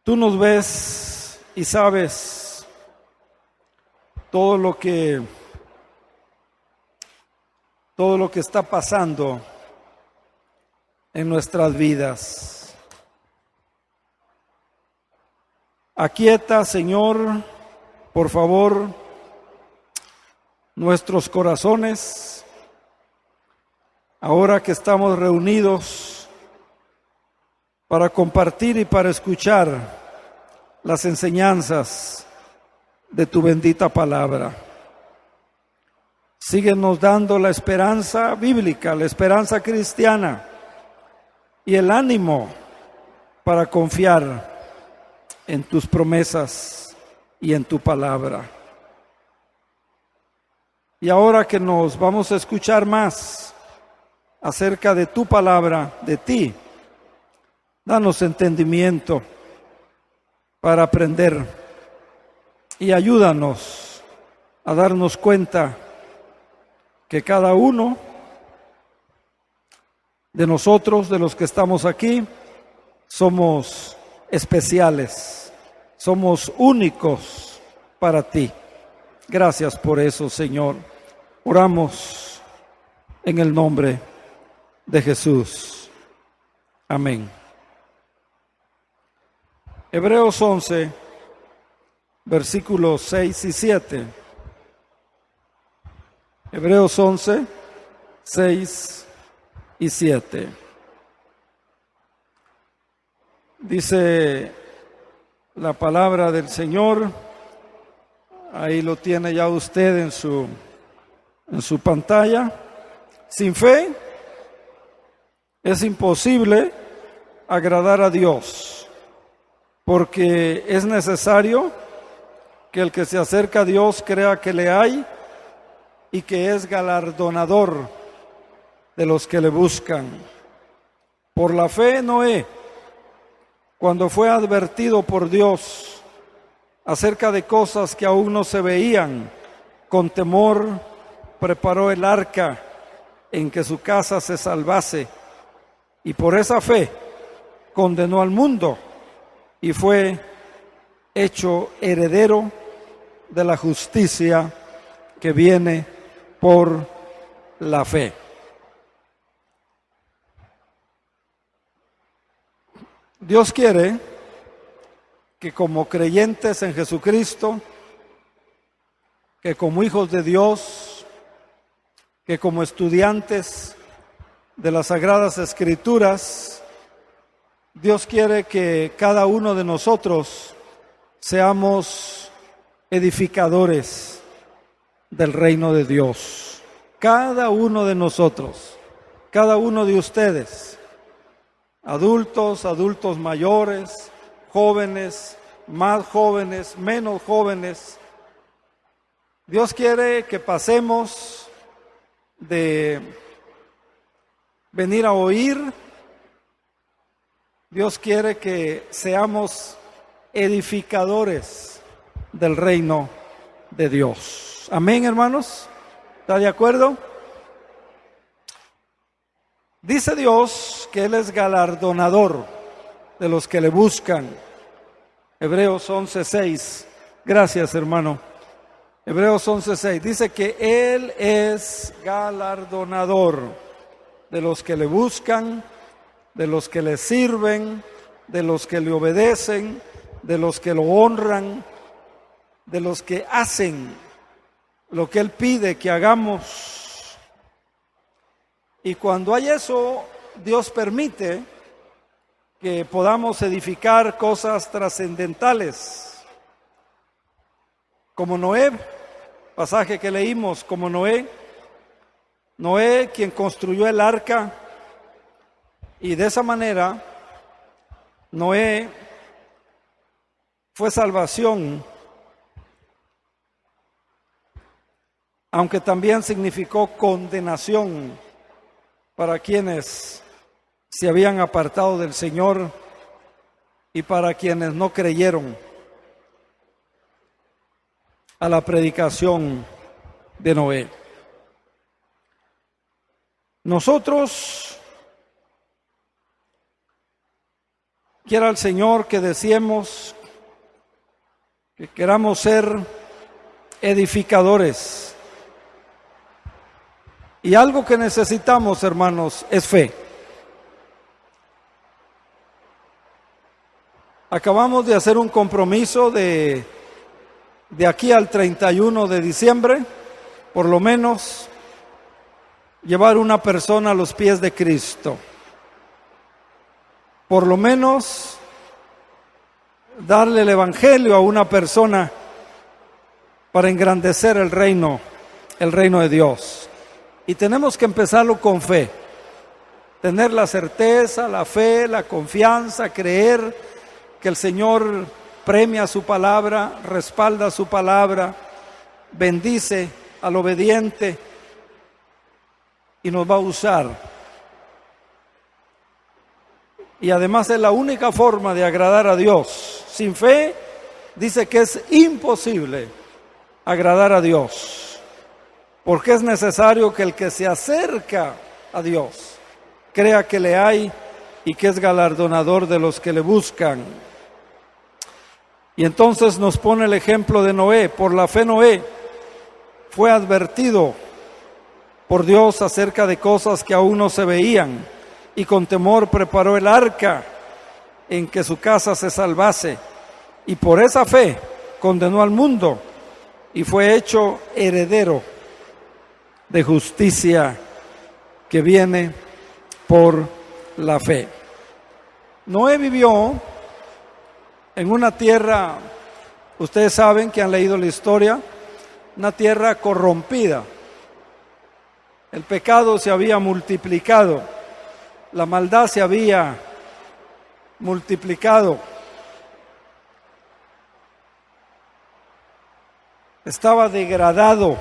Tú nos ves y sabes todo lo que está pasando en nuestras vidas. Aquieta, Señor, por favor, nuestros corazones, ahora que estamos reunidos para compartir y para escuchar las enseñanzas de tu bendita palabra. Síguenos dando la esperanza bíblica, la esperanza cristiana y el ánimo para confiar en tus promesas y en tu palabra. Y ahora que nos vamos a escuchar más acerca de tu palabra, de ti, danos entendimiento para aprender y ayúdanos a darnos cuenta que cada uno de nosotros, de los que estamos aquí, somos especiales, somos únicos para ti. Gracias por eso, Señor. Oramos en el nombre de Jesús. Amén. Hebreos 11, versículos 6 y 7. Hebreos 11, 6 y 7. Dice la palabra del Señor, ahí lo tiene ya usted en su pantalla. Sin fe es imposible agradar a Dios, porque es necesario que el que se acerca a Dios crea que le hay y que es galardonador de los que le buscan. Por la fe Noé, cuando fue advertido por Dios acerca de cosas que aún no se veían, con temor preparó el arca en que su casa se salvase, y por esa fe condenó al mundo y fue hecho heredero de la justicia que viene por la fe. Dios quiere que como creyentes en Jesucristo, que como hijos de Dios, que como estudiantes de las Sagradas Escrituras, Dios quiere que cada uno de nosotros seamos edificadores del reino de Dios. Cada uno de nosotros, cada uno de ustedes, adultos mayores, jóvenes, más jóvenes, menos jóvenes. Dios quiere que pasemos de venir a oír. Dios quiere que seamos edificadores del reino de Dios. Amén, hermanos. ¿Está de acuerdo? Dice Dios que Él es galardonador de los que le buscan. Hebreos 11:6. Gracias, hermano. Hebreos 11:6 dice que Él es galardonador de los que le buscan, de los que le sirven, de los que le obedecen, de los que lo honran, de los que hacen lo que Él pide que hagamos. Y cuando hay eso, Dios permite que podamos edificar cosas trascendentales, como Noé, pasaje que leímos, como Noé, quien construyó el arca, y de esa manera Noé fue salvación, aunque también significó condenación para quienes se habían apartado del Señor y para quienes no creyeron a la predicación de Noé. Nosotros Quiera el Señor que deseemos, que queramos ser edificadores. Y algo que necesitamos, hermanos, es fe. Acabamos de hacer un compromiso de aquí al 31 de diciembre, por lo menos, llevar una persona a los pies de Cristo. Por lo menos darle el evangelio a una persona para engrandecer el reino de Dios. Y tenemos que empezarlo con fe, tener la certeza, la fe, la confianza, creer que el Señor premia su palabra, respalda su palabra, bendice al obediente y nos va a usar. Y además es la única forma de agradar a Dios. Sin fe, dice que es imposible agradar a Dios, porque es necesario que el que se acerca a Dios crea que le hay y que es galardonador de los que le buscan. Y entonces nos pone el ejemplo de Noé. Por la fe Noé fue advertido por Dios acerca de cosas que aún no se veían, y con temor preparó el arca en que su casa se salvase, y por esa fe condenó al mundo y fue hecho heredero de justicia que viene por la fe. Noé vivió en una tierra, ustedes saben que han leído la historia, una tierra corrompida. El pecado se había multiplicado. La maldad se había multiplicado. Estaba degradado,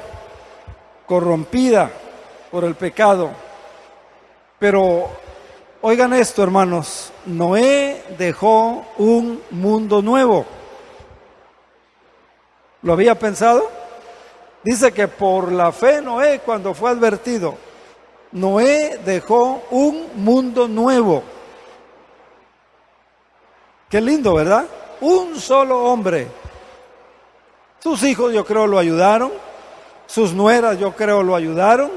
corrompida por el pecado. Pero oigan esto, hermanos, Noé dejó un mundo nuevo. ¿Lo había pensado? Dice que por la fe Noé, cuando fue advertido, Noé dejó un mundo nuevo. Qué lindo, ¿verdad? Un solo hombre. Sus hijos yo creo lo ayudaron, sus nueras yo creo lo ayudaron.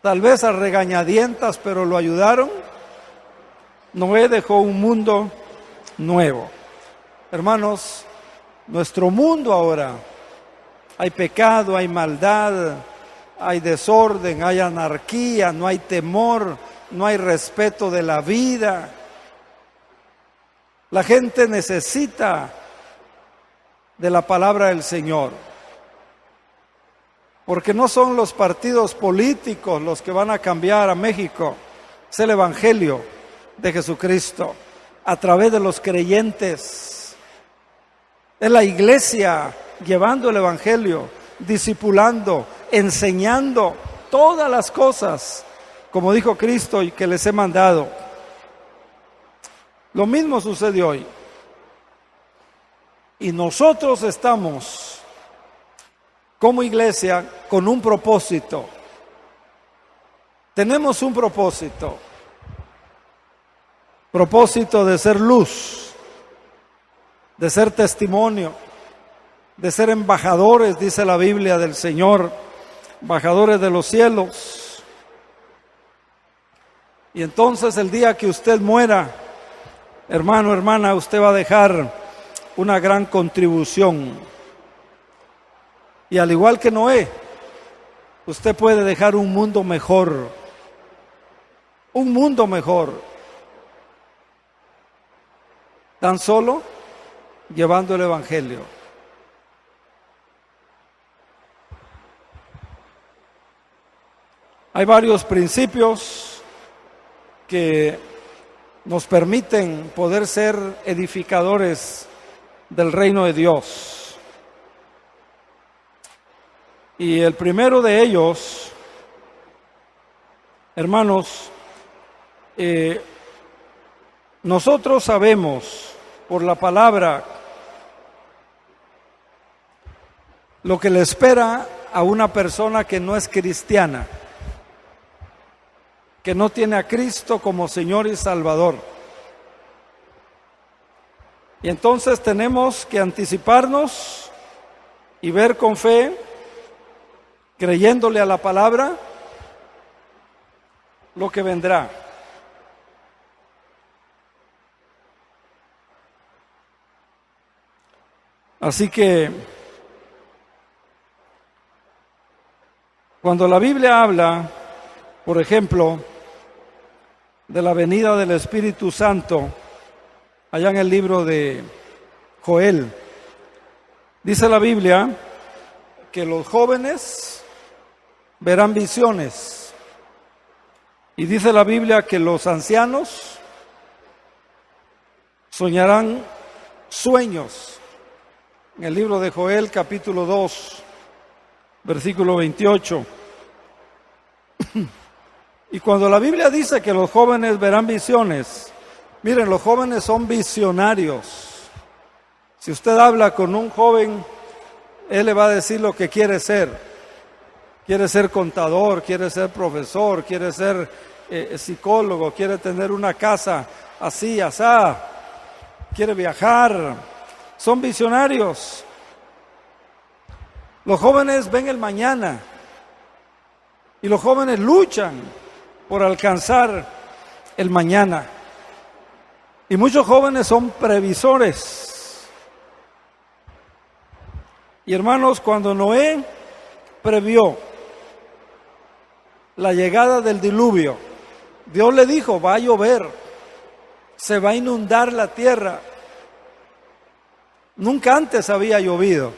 Tal vez a regañadientas, pero lo ayudaron. Noé dejó un mundo nuevo. Hermanos, nuestro mundo ahora, hay pecado, hay maldad, hay desorden, hay anarquía, no hay temor, no hay respeto de la vida. La gente necesita de la palabra del Señor, porque no son los partidos políticos los que van a cambiar a México, es el Evangelio de Jesucristo a través de los creyentes. Es la iglesia llevando el Evangelio, discipulando, enseñando todas las cosas, como dijo Cristo, y que les he mandado. Lo mismo sucede hoy. Y nosotros estamos, como iglesia, con un propósito. Tenemos un propósito. Propósito de ser luz, de ser testimonio, de ser embajadores, dice la Biblia del Señor, embajadores de los cielos. Y entonces el día que usted muera, hermano, hermana, usted va a dejar una gran contribución. Y al igual que Noé, usted puede dejar un mundo mejor. Un mundo mejor. Tan solo llevando el Evangelio. Hay varios principios que nos permiten poder ser edificadores del reino de Dios. Y el primero de ellos, hermanos, nosotros sabemos por la palabra lo que le espera a una persona que no es cristiana. que no tiene a Cristo como Señor y Salvador. Y entonces tenemos que anticiparnos y ver con fe, creyéndole a la palabra, lo que vendrá. Así que cuando la Biblia habla, por ejemplo, de la venida del Espíritu Santo, allá en el libro de Joel, dice la Biblia que los jóvenes verán visiones. Y dice la Biblia que los ancianos soñarán sueños. En el libro de Joel, capítulo 2, versículo 28. Y cuando la Biblia dice que los jóvenes verán visiones, miren, los jóvenes son visionarios. Si usted habla con un joven, él le va a decir lo que quiere ser. Quiere ser contador, quiere ser profesor, quiere ser psicólogo, quiere tener una casa así, asá, quiere viajar. Son visionarios. Los jóvenes ven el mañana y los jóvenes luchan por alcanzar el mañana. Y muchos jóvenes son previsores. Y hermanos, cuando Noé previó la llegada del diluvio, Dios le dijo, va a llover, se va a inundar la tierra. Nunca antes había llovido.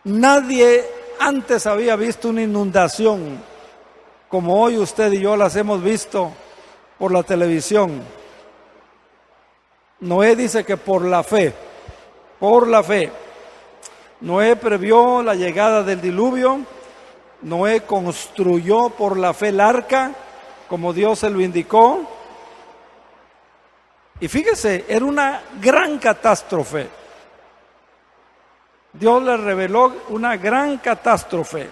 Nadie antes había visto una inundación como hoy usted y yo las hemos visto por la televisión. Noé dice que por la fe, Noé previó la llegada del diluvio. Noé construyó por la fe el arca, como Dios se lo indicó. Y fíjese, era una gran catástrofe. Dios le reveló una gran catástrofe.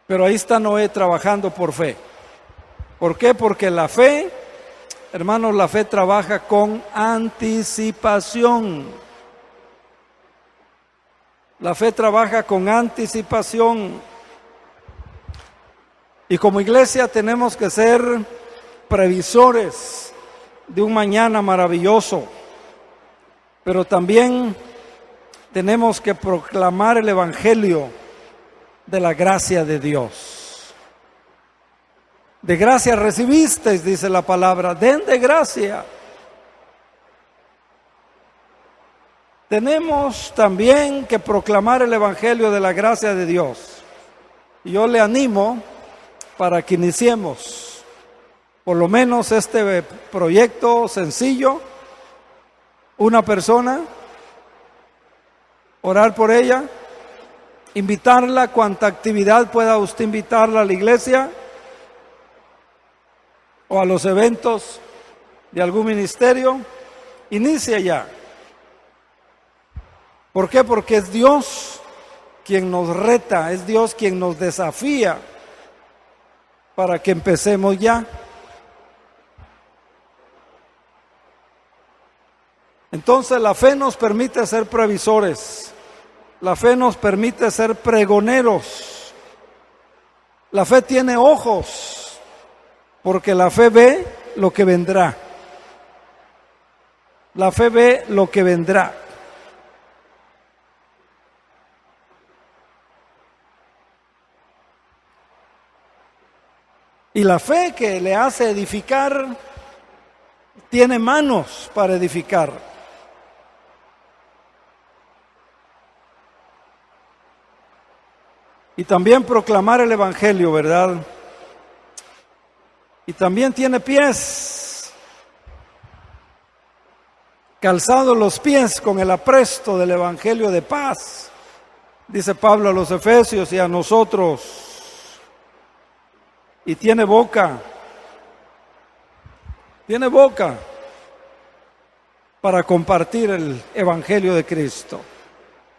Pero ahí está Noé trabajando por fe. ¿Por qué? Porque la fe, hermanos, la fe trabaja con anticipación. La fe trabaja con anticipación. Y como iglesia tenemos que ser previsores de un mañana maravilloso, pero también tenemos que proclamar el evangelio de la gracia de Dios. De gracia recibisteis, dice la palabra, den de gracia. Tenemos también que proclamar el evangelio de la gracia de Dios. Y yo le animo para que iniciemos por lo menos este proyecto sencillo, una persona, orar por ella, invitarla, cuanta actividad pueda usted invitarla a la iglesia o a los eventos de algún ministerio, inicie ya. ¿Por qué? Porque es Dios quien nos reta, es Dios quien nos desafía para que empecemos ya. Entonces la fe nos permite ser previsores, la fe nos permite ser pregoneros, la fe tiene ojos, porque la fe ve lo que vendrá, la fe ve lo que vendrá. Y la fe que le hace edificar, tiene manos para edificar. Y también proclamar el evangelio, ¿verdad? Y también tiene pies, calzados los pies con el apresto del evangelio de paz, dice Pablo a los Efesios y a nosotros. Y tiene boca para compartir el evangelio de Cristo.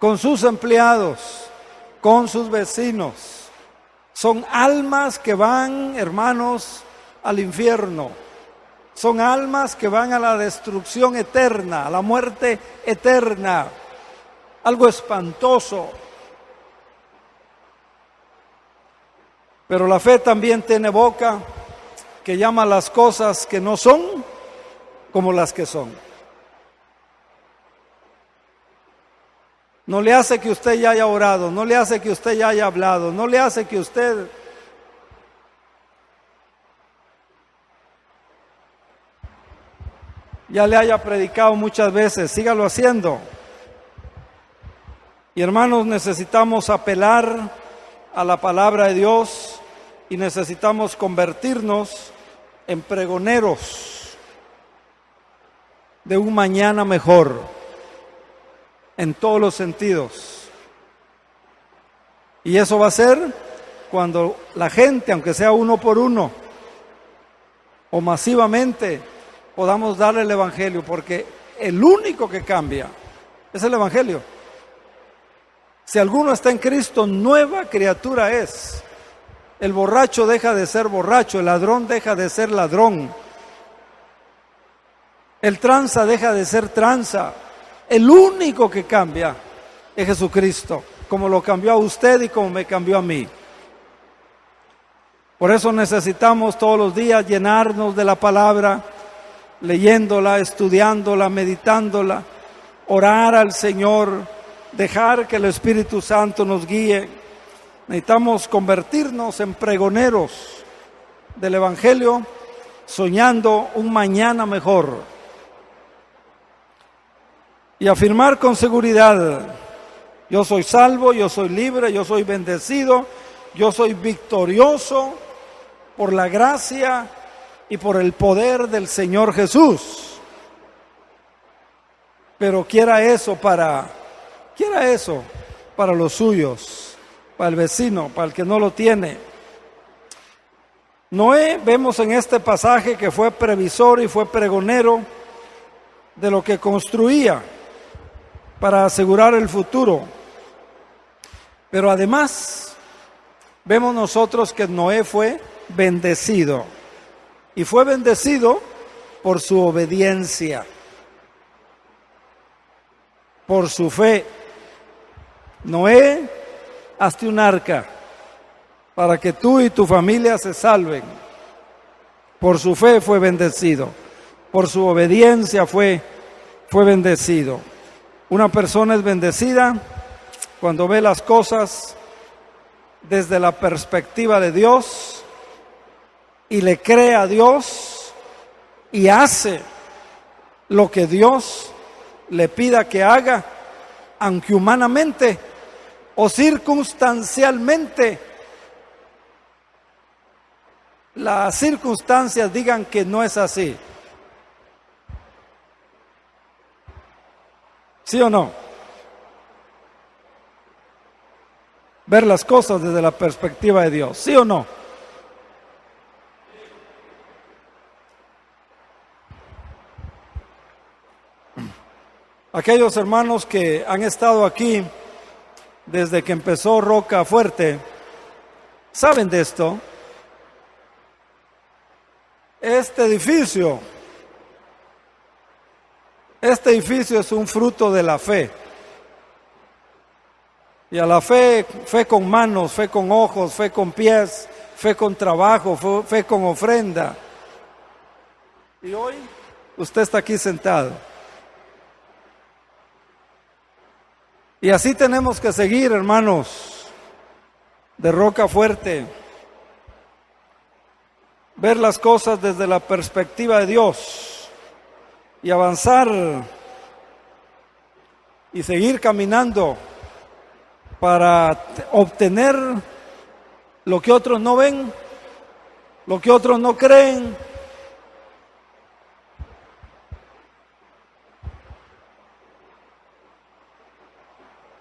con sus empleados, con sus vecinos. Son almas que van, hermanos, al infierno. Son almas que van a la destrucción eterna, a la muerte eterna. Algo espantoso. Pero la fe también tiene boca que llama las cosas que no son como las que son. No le hace que usted ya haya orado, no le hace que usted ya haya hablado, no le hace que usted ya le haya predicado muchas veces. Sígalo haciendo. Y hermanos, necesitamos apelar a la palabra de Dios y necesitamos convertirnos en pregoneros de un mañana mejor en todos los sentidos. Y eso va a ser cuando la gente, aunque sea uno por uno o masivamente, podamos darle el evangelio, porque el único que cambia es el evangelio. Si alguno está en Cristo, nueva criatura es. El borracho deja de ser borracho, el ladrón deja de ser ladrón, el tranza deja de ser tranza. El único que cambia es Jesucristo, como lo cambió a usted y como me cambió a mí. Por eso necesitamos todos los días llenarnos de la palabra, leyéndola, estudiándola, meditándola, orar al Señor, dejar que el Espíritu Santo nos guíe. Necesitamos convertirnos en pregoneros del Evangelio, soñando un mañana mejor. Y afirmar con seguridad: yo soy salvo, yo soy libre, yo soy bendecido, yo soy victorioso por la gracia y por el poder del Señor Jesús. Pero quiera eso para los suyos, para el vecino, para el que no lo tiene. Noé, vemos en este pasaje que fue previsor y fue pregonero de lo que construía para asegurar el futuro. Pero además, vemos nosotros que Noé fue bendecido. Y fue bendecido por su obediencia, por su fe. Noé, hazte un arca para que tú y tu familia se salven. Por su fe fue bendecido. Por su obediencia fue bendecido. Una persona es bendecida cuando ve las cosas desde la perspectiva de Dios y le cree a Dios y hace lo que Dios le pida que haga, aunque humanamente o circunstancialmente las circunstancias digan que no es así. ¿Sí o no? Ver las cosas desde la perspectiva de Dios, ¿sí o no? Aquellos hermanos que han estado aquí desde que empezó Roca Fuerte, ¿saben de esto? Este edificio es un fruto de la fe. Y a la fe, fe con manos, fe con ojos, fe con pies, fe con trabajo, fe con ofrenda. Y hoy usted está aquí sentado. Y así tenemos que seguir, hermanos, de Roca Fuerte. Ver las cosas desde la perspectiva de Dios y avanzar y seguir caminando para obtener lo que otros no ven, lo que otros no creen.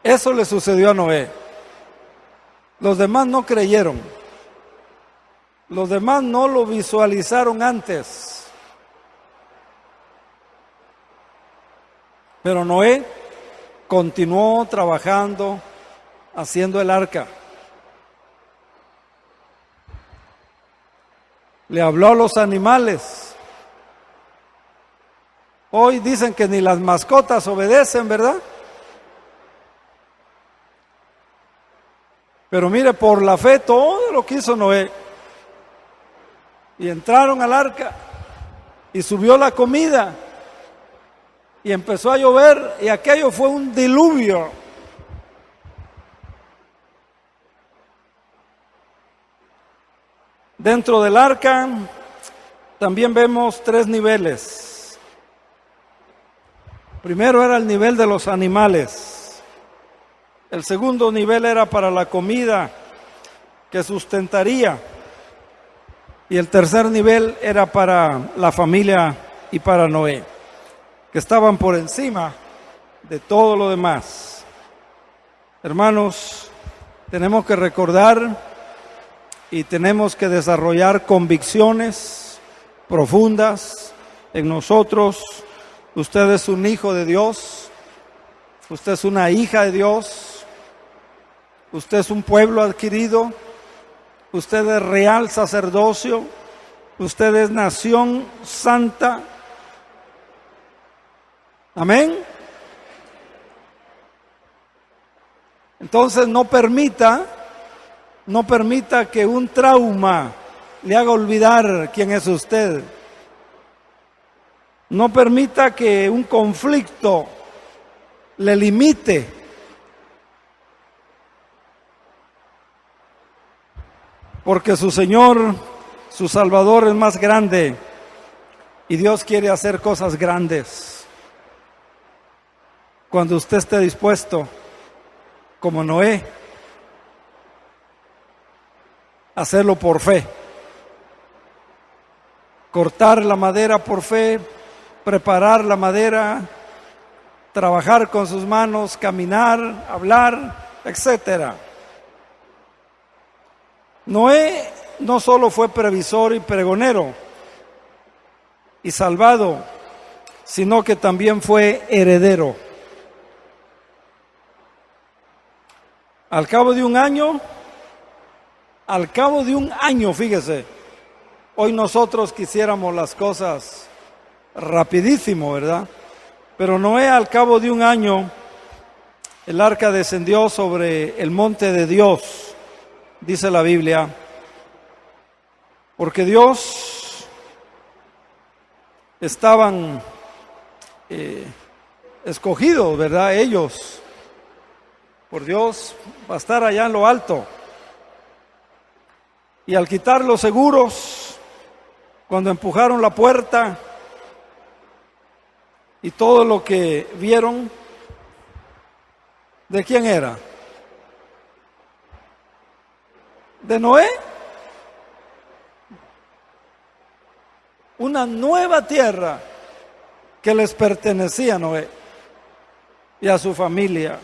Eso le sucedió a Noé. Los demás no creyeron. Los demás no lo visualizaron antes. Pero Noé continuó trabajando, haciendo el arca. Le habló a los animales. Hoy dicen que ni las mascotas obedecen, ¿verdad? Pero mire, por la fe todo lo que hizo Noé. Y entraron al arca y subió la comida y empezó a llover y aquello fue un diluvio. Dentro del arca también vemos 3 niveles. Primero era el nivel de los animales. El segundo nivel era para la comida que sustentaría. Y el tercer nivel era para la familia y para Noé, que estaban por encima de todo lo demás. Hermanos, tenemos que recordar y tenemos que desarrollar convicciones profundas en nosotros. Usted es un hijo de Dios, usted es una hija de Dios, usted es un pueblo adquirido, usted es real sacerdocio, usted es nación santa. Amén. Entonces no permita que un trauma le haga olvidar quién es usted. No permita que un conflicto le limite. Porque su Señor, su Salvador es más grande y Dios quiere hacer cosas grandes. Cuando usted esté dispuesto, como Noé, hacerlo por fe. Cortar la madera por fe, preparar la madera, trabajar con sus manos, caminar, hablar, etcétera. Noé no solo fue previsor y pregonero y salvado, sino que también fue heredero. Al cabo de un año, fíjese, hoy nosotros quisiéramos las cosas rapidísimo, ¿verdad? Pero Noé, al cabo de un año, el arca descendió sobre el monte de Dios, dice la Biblia, porque Dios estaban escogidos, ¿verdad? Ellos, por Dios, para estar allá en lo alto. Y al quitar los seguros, cuando empujaron la puerta y todo lo que vieron, ¿de quién era? ¿De Noé? Una nueva tierra que les pertenecía a Noé y a su familia.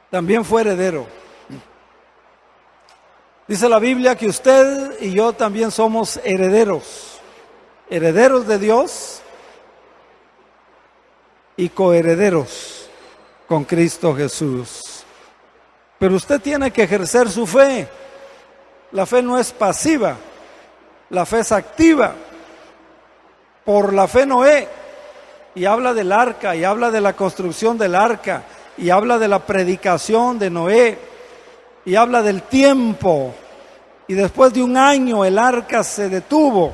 También fue heredero. Dice la Biblia que usted y yo también somos herederos, herederos de Dios y coherederos con Cristo Jesús. Pero usted tiene que ejercer su fe. La fe no es pasiva, la fe es activa. Por la fe Noé, y habla del arca, y habla de la construcción del arca, y habla de la predicación de Noé, y habla del tiempo. Y después de un año el arca se detuvo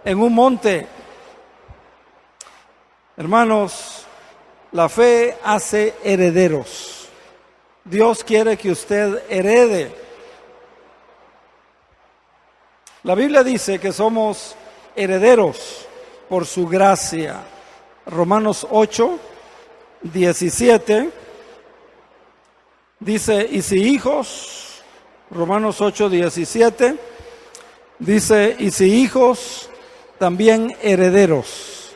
en un monte. Hermanos, la fe hace herederos. Dios quiere que usted herede. La Biblia dice que somos herederos por su gracia. Romanos 8, 17 dice, y si hijos, Romanos 8, 17 dice, y si hijos, también herederos,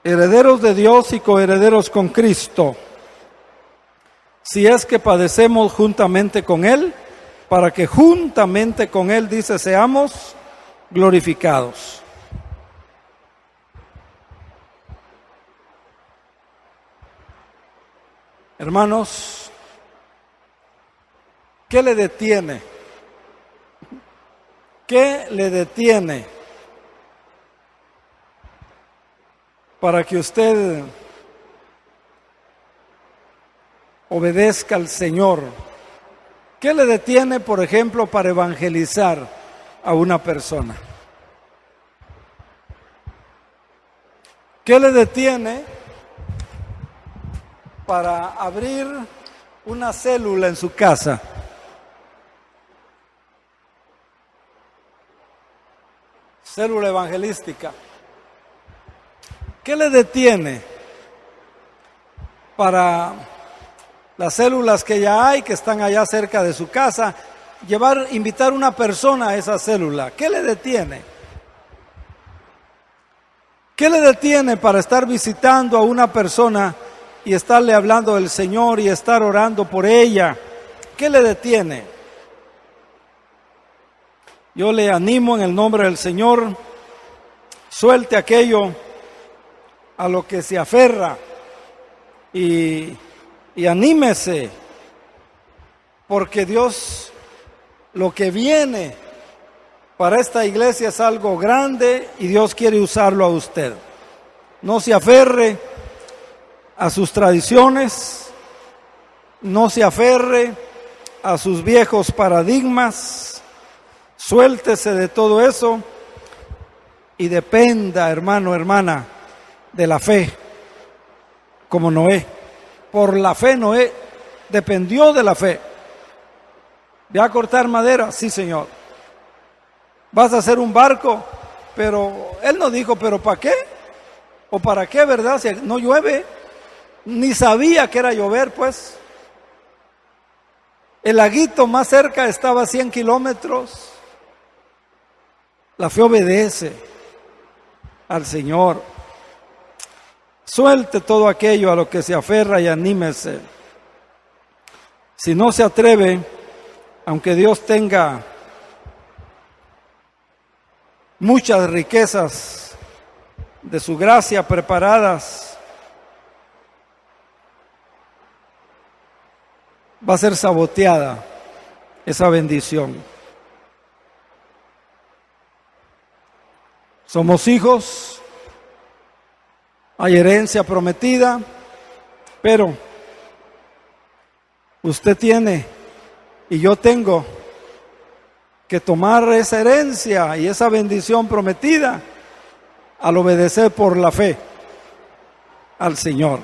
herederos de Dios y coherederos con Cristo, si es que padecemos juntamente con Él, para que juntamente con Él, dice, seamos glorificados. Hermanos, ¿qué le detiene? ¿Qué le detiene para que usted obedezca al Señor? ¿Qué le detiene, por ejemplo, para evangelizar a una persona? ¿Qué le detiene para abrir una célula en su casa? Célula evangelística. ¿Qué le detiene para las células que ya hay, que están allá cerca de su casa, invitar una persona a esa célula? ¿Qué le detiene? ¿Qué le detiene para estar visitando a una persona y estarle hablando del Señor y estar orando por ella? ¿Qué le detiene? Yo le animo en el nombre del Señor, suelte aquello a lo que se aferra y anímese, porque Dios, lo que viene para esta iglesia es algo grande y Dios quiere usarlo a usted. No se aferre a sus tradiciones, no se aferre a sus viejos paradigmas, suéltese de todo eso y dependa, hermano, hermana, de la fe, como Noé. Por la fe Noé dependió de la fe. ¿Ve a cortar madera? Sí, Señor. ¿Vas a hacer un barco? Pero él no dijo, ¿pero para qué? ¿O para qué, verdad? Si no llueve. Ni sabía que era llover, pues. El laguito más cerca estaba a 100 kilómetros. La fe obedece al Señor. Suelte todo aquello a lo que se aferra y anímese. Si no se atreve, aunque Dios tenga muchas riquezas de su gracia preparadas, va a ser saboteada esa bendición. Somos hijos, hay herencia prometida, pero usted tiene y yo tengo que tomar esa herencia y esa bendición prometida al obedecer por la fe al Señor.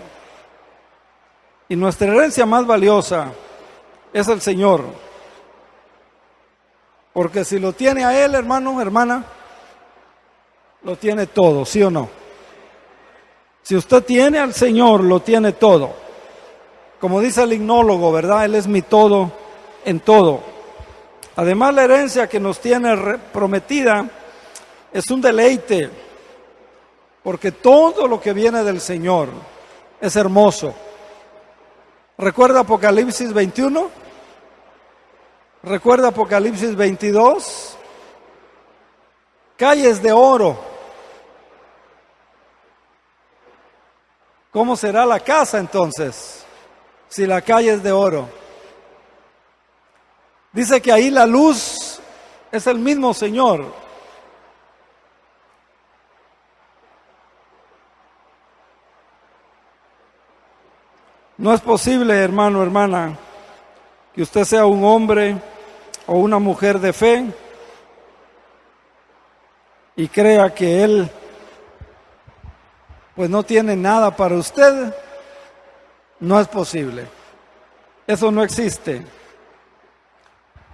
Y nuestra herencia más valiosa es el Señor, porque si lo tiene a Él, hermano, hermana, lo tiene todo, ¿sí o no? Si usted tiene al Señor, lo tiene todo. Como dice el himnólogo, ¿verdad? Él es mi todo en todo. Además, la herencia que nos tiene prometida es un deleite, porque todo lo que viene del Señor es hermoso. ¿Recuerda Apocalipsis 21? ¿Recuerda Apocalipsis 22? Calles de oro. ¿Cómo será la casa entonces, si la calle es de oro? Dice que ahí la luz es el mismo Señor. No es posible, hermano, hermana, que usted sea un hombre o una mujer de fe y crea que Él pues no tiene nada para usted. No es posible. Eso no existe.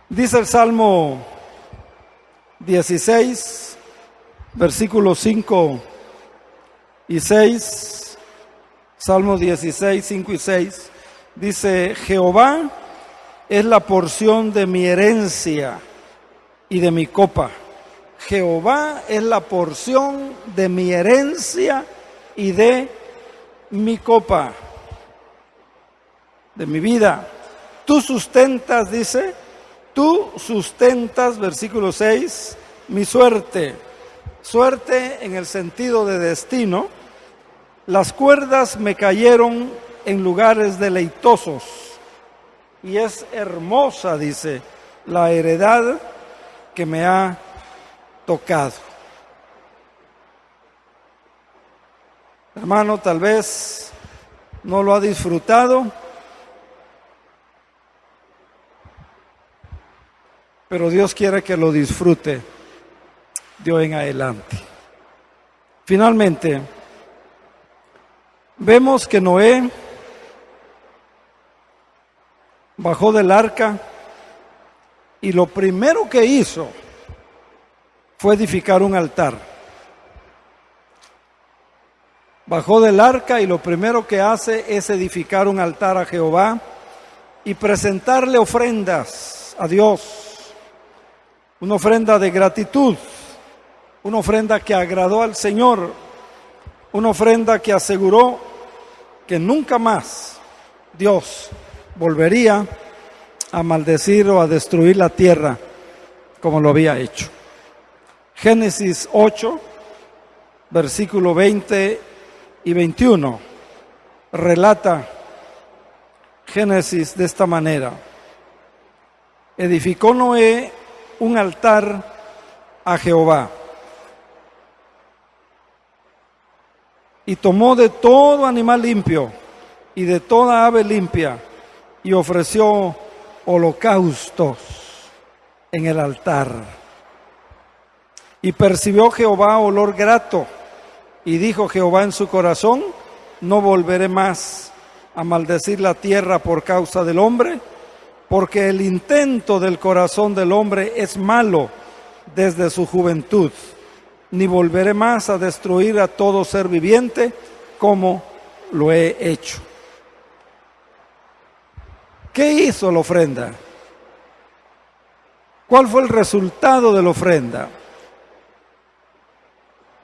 Dice el Salmo 16, versículos 5 y 6. Salmo 16, 5 y 6. Dice: Jehová es la porción de mi herencia y de mi copa. Jehová es la porción de mi herencia y de mi copa, de mi vida. Tú sustentas, dice, tú sustentas, versículo 6, mi suerte. Suerte en el sentido de destino. Las cuerdas me cayeron en lugares deleitosos. Y es hermosa, dice, la heredad que me ha tocado. Hermano, tal vez no lo ha disfrutado, pero Dios quiere que lo disfrute de hoy en adelante. Finalmente, vemos que Noé bajó del arca y lo primero que hizo fue edificar un altar. Bajó del arca y lo primero que hace es edificar un altar a Jehová y presentarle ofrendas a Dios. Una ofrenda de gratitud, una ofrenda que agradó al Señor, una ofrenda que aseguró que nunca más Dios volvería a maldecir o a destruir la tierra como lo había hecho. Génesis 8, versículo 20 y 21, relata Génesis de esta manera: edificó Noé un altar a Jehová y tomó de todo animal limpio y de toda ave limpia y ofreció holocaustos en el altar. Y percibió Jehová olor grato, y dijo Jehová en su corazón: no volveré más a maldecir la tierra por causa del hombre, porque el intento del corazón del hombre es malo desde su juventud, ni volveré más a destruir a todo ser viviente como lo he hecho. ¿Qué hizo la ofrenda? ¿Cuál fue el resultado de la ofrenda?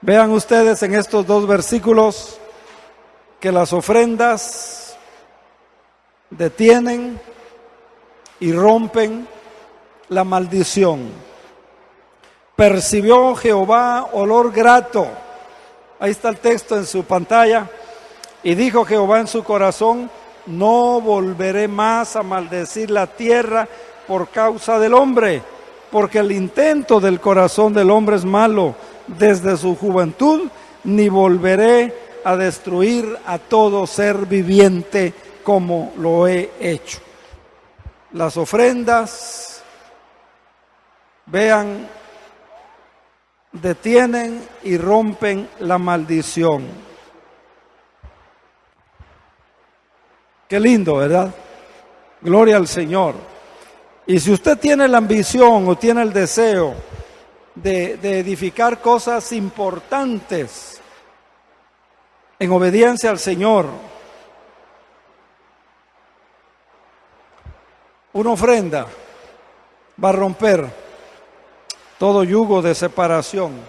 Vean ustedes en estos dos versículos que las ofrendas detienen y rompen la maldición. Percibió Jehová olor grato. Ahí está el texto en su pantalla. Y dijo Jehová en su corazón: no volveré más a maldecir la tierra por causa del hombre, porque el intento del corazón del hombre es malo desde su juventud, ni volveré a destruir a todo ser viviente como lo he hecho. Las ofrendas, vean, detienen y rompen la maldición. Qué lindo, ¿verdad? Gloria al Señor. Y si usted tiene la ambición o tiene el deseo de edificar cosas importantes en obediencia al Señor, una ofrenda va a romper todo yugo de separación.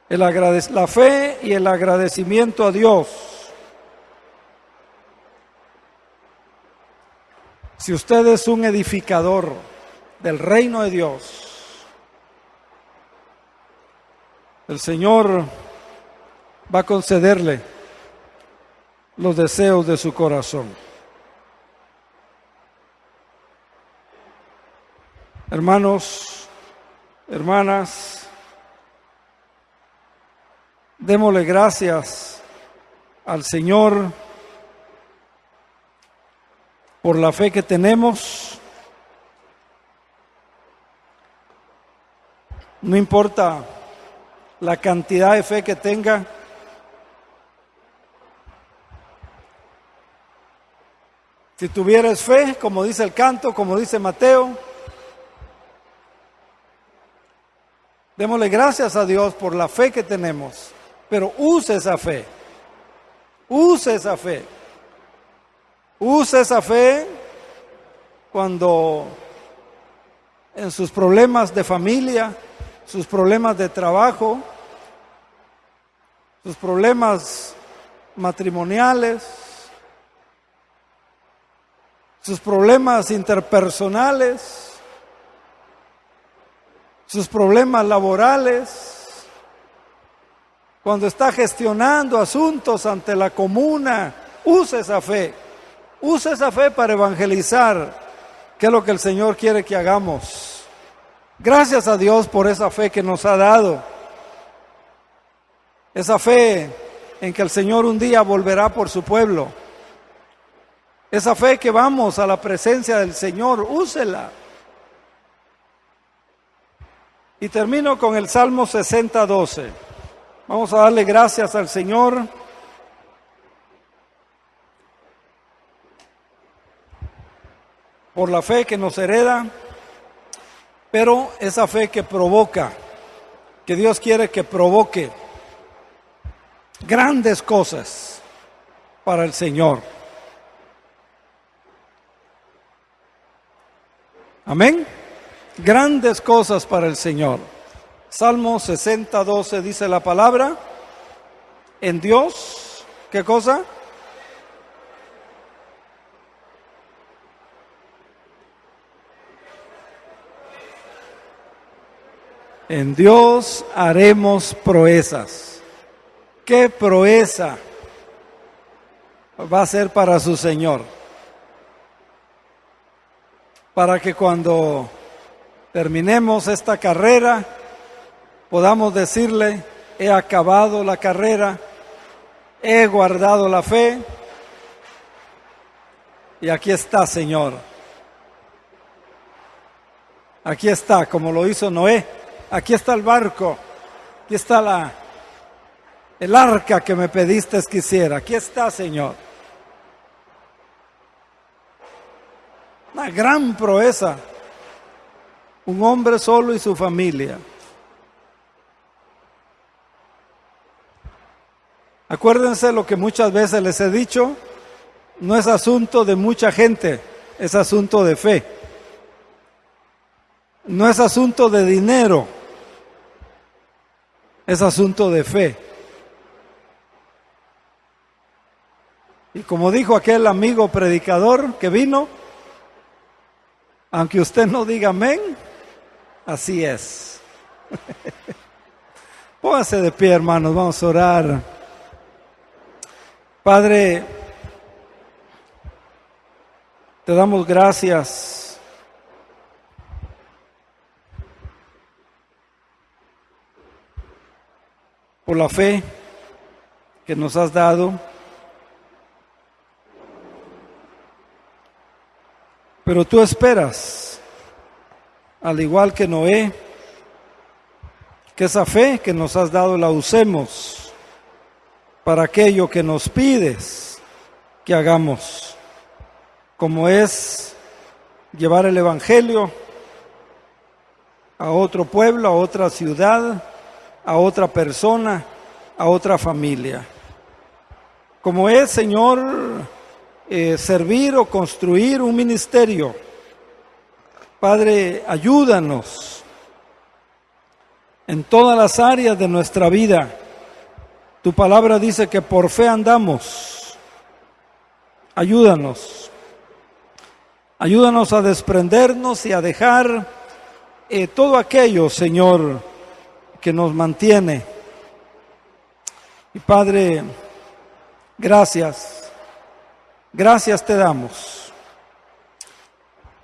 La fe y el agradecimiento a Dios. Si usted es un edificador del reino de Dios, el Señor va a concederle los deseos de su corazón. Hermanos, hermanas, démosle gracias al Señor por la fe que tenemos. No importa la cantidad de fe que tenga, si tuvieras fe, como dice el canto, como dice Mateo, démosle gracias a Dios por la fe que tenemos, pero use esa fe, use esa fe, use esa fe cuando en sus problemas de familia, sus problemas de trabajo, sus problemas matrimoniales, sus problemas interpersonales, sus problemas laborales, cuando está gestionando asuntos ante la comuna, use esa fe. Use esa fe para evangelizar, que es lo que el Señor quiere que hagamos. Gracias a Dios por esa fe que nos ha dado. Esa fe en que el Señor un día volverá por su pueblo. Esa fe que vamos a la presencia del Señor, úsela. Y termino con el Salmo 60:12. Vamos a darle gracias al Señor por la fe que nos hereda, pero esa fe que provoca, que Dios quiere que provoque grandes cosas para el Señor. Amén. Grandes cosas para el Señor. Salmo 60:12 dice la palabra: en Dios, ¿qué cosa? En Dios haremos proezas. ¿Qué proeza va a ser para su Señor? Para que cuando terminemos esta carrera, podamos decirle: he acabado la carrera, he guardado la fe, y aquí está, Señor. Aquí está, como lo hizo Noé. Aquí está el barco, aquí está el arca que me pediste que hiciera. Aquí está, Señor. Una gran proeza. Un hombre solo y su familia. Acuérdense lo que muchas veces les he dicho: no es asunto de mucha gente, es asunto de fe. No es asunto de dinero, es asunto de fe. Y como dijo aquel amigo predicador que vino, aunque usted no diga amén, así es. Póngase de pie, hermanos, vamos a orar. Padre, te damos gracias por la fe que nos has dado. Pero tú esperas, al igual que Noé, que esa fe que nos has dado la usemos para aquello que nos pides que hagamos, como es llevar el Evangelio a otro pueblo, a otra ciudad, a otra persona, a otra familia. Como es, Señor, servir o construir un ministerio. Padre, ayúdanos en todas las áreas de nuestra vida. Tu palabra dice que por fe andamos. Ayúdanos. Ayúdanos a desprendernos y a dejar todo aquello, Señor, que nos mantiene. Y Padre, gracias. Gracias te damos.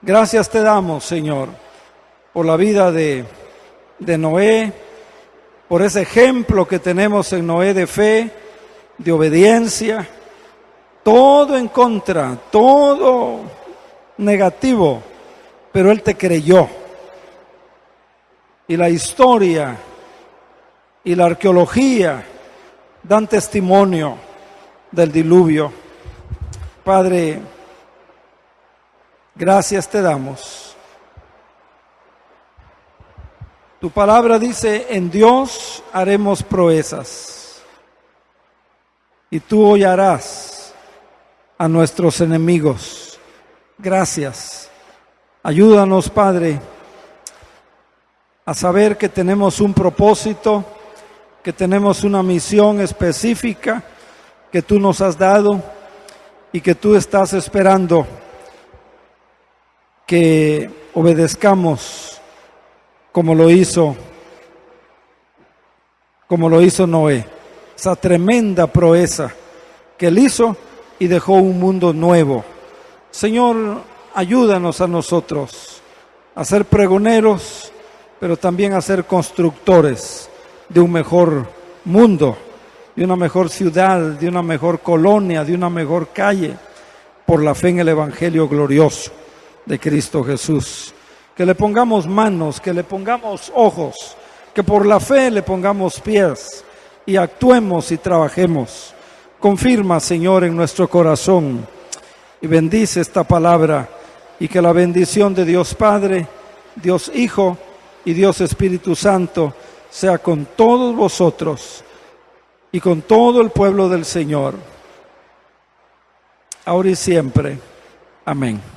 Gracias te damos, Señor, por la vida de Noé, por ese ejemplo que tenemos en Noé de fe, de obediencia. Todo en contra, todo negativo, pero él te creyó. Y la historia y la arqueología dan testimonio del diluvio. Padre, gracias te damos. Tu palabra dice: en Dios haremos proezas, y tú hollarás a nuestros enemigos. Gracias. Ayúdanos, Padre, a saber que tenemos un propósito, que tenemos una misión específica que tú nos has dado y que tú estás esperando que obedezcamos como lo hizo Noé. esa tremenda proeza que Él hizo y dejó un mundo nuevo. Señor, ayúdanos a nosotros a ser pregoneros, pero también a ser constructores de un mejor mundo, de una mejor ciudad, de una mejor colonia, de una mejor calle, por la fe en el Evangelio glorioso de Cristo Jesús. Que le pongamos manos, que le pongamos ojos, que por la fe le pongamos pies y actuemos y trabajemos. Confirma, Señor, en nuestro corazón y bendice esta palabra, y que la bendición de Dios Padre, Dios Hijo y Dios Espíritu Santo sea con todos vosotros y con todo el pueblo del Señor, ahora y siempre. Amén.